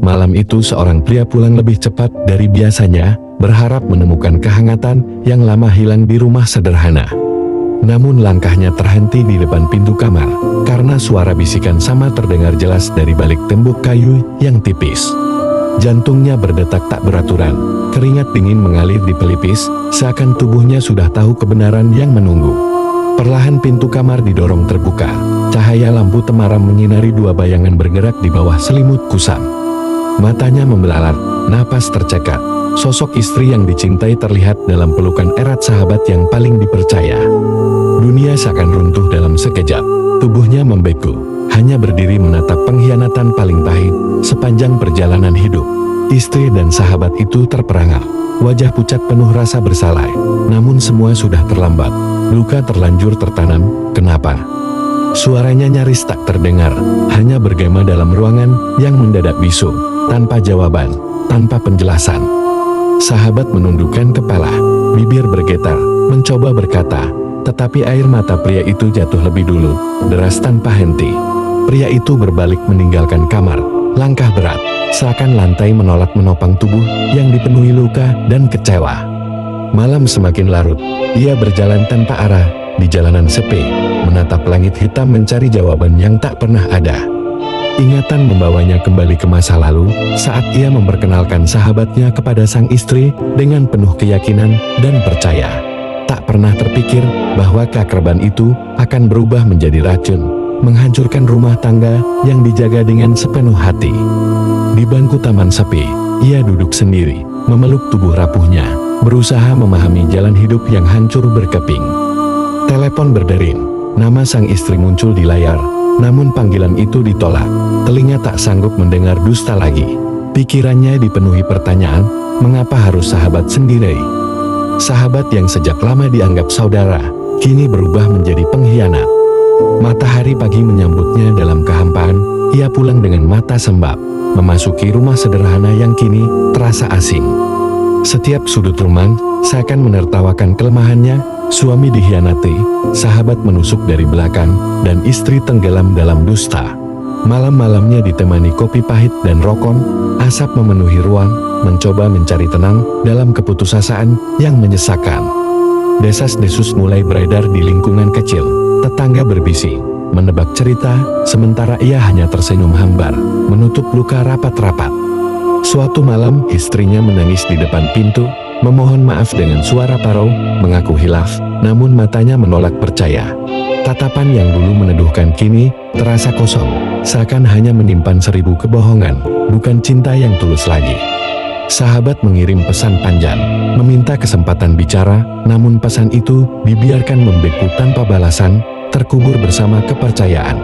Malam itu seorang pria pulang lebih cepat dari biasanya, berharap menemukan kehangatan yang lama hilang di rumah sederhana. Namun langkahnya terhenti di depan pintu kamar, karena suara bisikan sama terdengar jelas dari balik tembok kayu yang tipis. Jantungnya berdetak tak beraturan, keringat dingin mengalir di pelipis, seakan tubuhnya sudah tahu kebenaran yang menunggu. Perlahan pintu kamar didorong terbuka, cahaya lampu temaram menyinari dua bayangan bergerak di bawah selimut kusam. Matanya membelalar, napas tercekat. Sosok istri yang dicintai terlihat dalam pelukan erat sahabat yang paling dipercaya. Dunia seakan runtuh dalam sekejap. Tubuhnya membeku, hanya berdiri menatap pengkhianatan paling pahit sepanjang perjalanan hidup. Istri dan sahabat itu terperangah. Wajah pucat penuh rasa bersalah. Namun semua sudah terlambat. Luka terlanjur tertanam. Kenapa? Suaranya nyaris tak terdengar, hanya bergema dalam ruangan yang mendadak bisu, tanpa jawaban, tanpa penjelasan. Sahabat menundukkan kepala, bibir bergetar, mencoba berkata, tetapi air mata pria itu jatuh lebih dulu, deras tanpa henti. Pria itu berbalik meninggalkan kamar, langkah berat, seakan lantai menolak menopang tubuh yang dipenuhi luka dan kecewa. Malam semakin larut, ia berjalan tanpa arah, di jalanan sepi, menatap langit hitam mencari jawaban yang tak pernah ada. Ingatan membawanya kembali ke masa lalu, saat ia memperkenalkan sahabatnya kepada sang istri dengan penuh keyakinan dan percaya. Tak pernah terpikir bahwa keakraban itu akan berubah menjadi racun, menghancurkan rumah tangga yang dijaga dengan sepenuh hati. Di bangku taman sepi, ia duduk sendiri, memeluk tubuh rapuhnya, berusaha memahami jalan hidup yang hancur berkeping. Telepon berdering, nama sang istri muncul di layar. Namun panggilan itu ditolak, telinga tak sanggup mendengar dusta lagi. Pikirannya dipenuhi pertanyaan, mengapa harus sahabat sendiri? Sahabat yang sejak lama dianggap saudara, kini berubah menjadi pengkhianat. Matahari pagi menyambutnya dalam kehampaan, ia pulang dengan mata sembab, memasuki rumah sederhana yang kini terasa asing. Setiap sudut rumah seakan menertawakan kelemahannya. Suami dikhianati, sahabat menusuk dari belakang, dan istri tenggelam dalam dusta. Malam-malamnya ditemani kopi pahit dan rokok, asap memenuhi ruang, mencoba mencari tenang dalam keputusasaan yang menyesakkan. Desas-desus mulai beredar di lingkungan kecil, tetangga berbisik, menebak cerita, sementara ia hanya tersenyum hambar, menutup luka rapat-rapat. Suatu malam, istrinya menangis di depan pintu, memohon maaf dengan suara parau, mengaku hilaf, namun matanya menolak percaya. Tatapan yang dulu meneduhkan kini terasa kosong, seakan hanya menyimpan 1000 kebohongan, bukan cinta yang tulus lagi. Sahabat mengirim pesan panjang, meminta kesempatan bicara, namun pesan itu dibiarkan membeku tanpa balasan, terkubur bersama kepercayaan.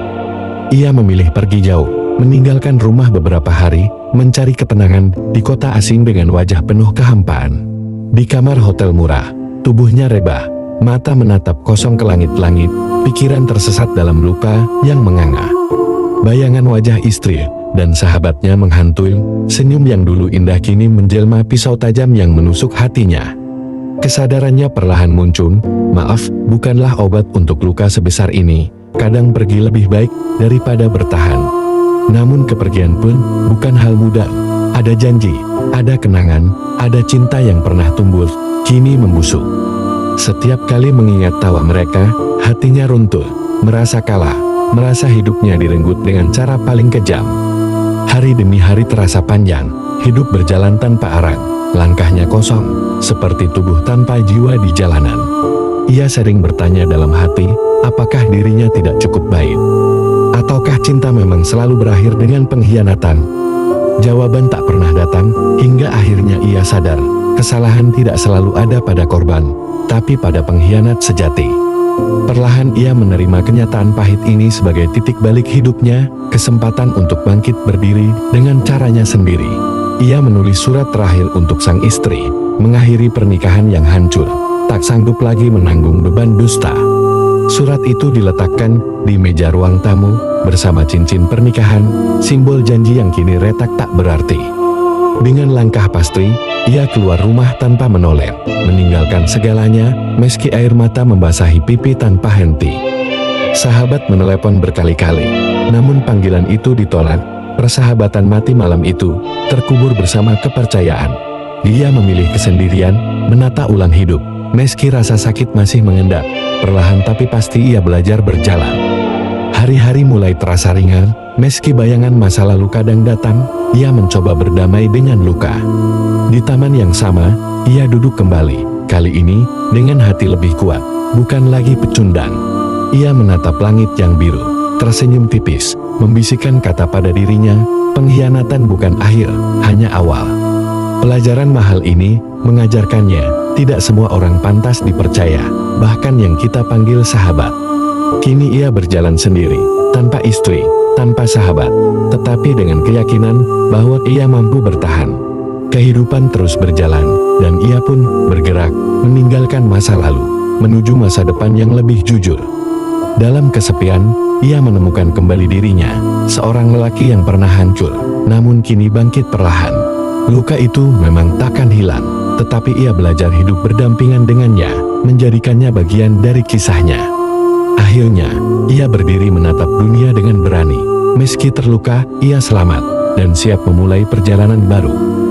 Ia memilih pergi jauh, meninggalkan rumah beberapa hari, mencari ketenangan di kota asing dengan wajah penuh kehampaan. Di kamar hotel murah, tubuhnya rebah, mata menatap kosong ke langit-langit, pikiran tersesat dalam luka yang menganga. Bayangan wajah istri dan sahabatnya menghantui, senyum yang dulu indah kini menjelma pisau tajam yang menusuk hatinya. Kesadarannya perlahan muncul, maaf, bukanlah obat untuk luka sebesar ini, kadang pergi lebih baik daripada bertahan. Namun kepergian pun bukan hal mudah. Ada janji, ada kenangan, ada cinta yang pernah tumbuh, kini membusuk. Setiap kali mengingat tawa mereka, hatinya runtuh, merasa kalah, merasa hidupnya direnggut dengan cara paling kejam. Hari demi hari terasa panjang, hidup berjalan tanpa arah, langkahnya kosong, seperti tubuh tanpa jiwa di jalanan. Ia sering bertanya dalam hati, apakah dirinya tidak cukup baik? Ataukah cinta memang selalu berakhir dengan pengkhianatan? Jawaban tak pernah datang, hingga akhirnya ia sadar, kesalahan tidak selalu ada pada korban, tapi pada pengkhianat sejati. Perlahan ia menerima kenyataan pahit ini sebagai titik balik hidupnya, kesempatan untuk bangkit berdiri dengan caranya sendiri. Ia menulis surat terakhir untuk sang istri, mengakhiri pernikahan yang hancur, tak sanggup lagi menanggung beban dusta. Surat itu diletakkan di meja ruang tamu bersama cincin pernikahan, simbol janji yang kini retak tak berarti. Dengan langkah pasti, ia keluar rumah tanpa menoleh, meninggalkan segalanya meski air mata membasahi pipi tanpa henti. Sahabat menelepon berkali-kali, namun panggilan itu ditolak. Persahabatan mati malam itu terkubur bersama kepercayaan. Dia memilih kesendirian, menata ulang hidup. Meski rasa sakit masih mengendap, perlahan tapi pasti ia belajar berjalan. Hari-hari mulai terasa ringan, meski bayangan masa lalu kadang datang, ia mencoba berdamai dengan luka. Di taman yang sama, ia duduk kembali, kali ini dengan hati lebih kuat, bukan lagi pecundang. Ia menatap langit yang biru, tersenyum tipis, membisikkan kata pada dirinya, pengkhianatan bukan akhir, hanya awal. Pelajaran mahal ini mengajarkannya, tidak semua orang pantas dipercaya, bahkan yang kita panggil sahabat. Kini ia berjalan sendiri, tanpa istri, tanpa sahabat, tetapi dengan keyakinan bahwa ia mampu bertahan. Kehidupan terus berjalan, dan ia pun bergerak, meninggalkan masa lalu, menuju masa depan yang lebih jujur. Dalam kesepian, ia menemukan kembali dirinya, seorang lelaki yang pernah hancur, namun kini bangkit perlahan. Luka itu memang takkan hilang, tetapi ia belajar hidup berdampingan dengannya, menjadikannya bagian dari kisahnya. Akhirnya, ia berdiri menatap dunia dengan berani. Meski terluka, ia selamat, dan siap memulai perjalanan baru.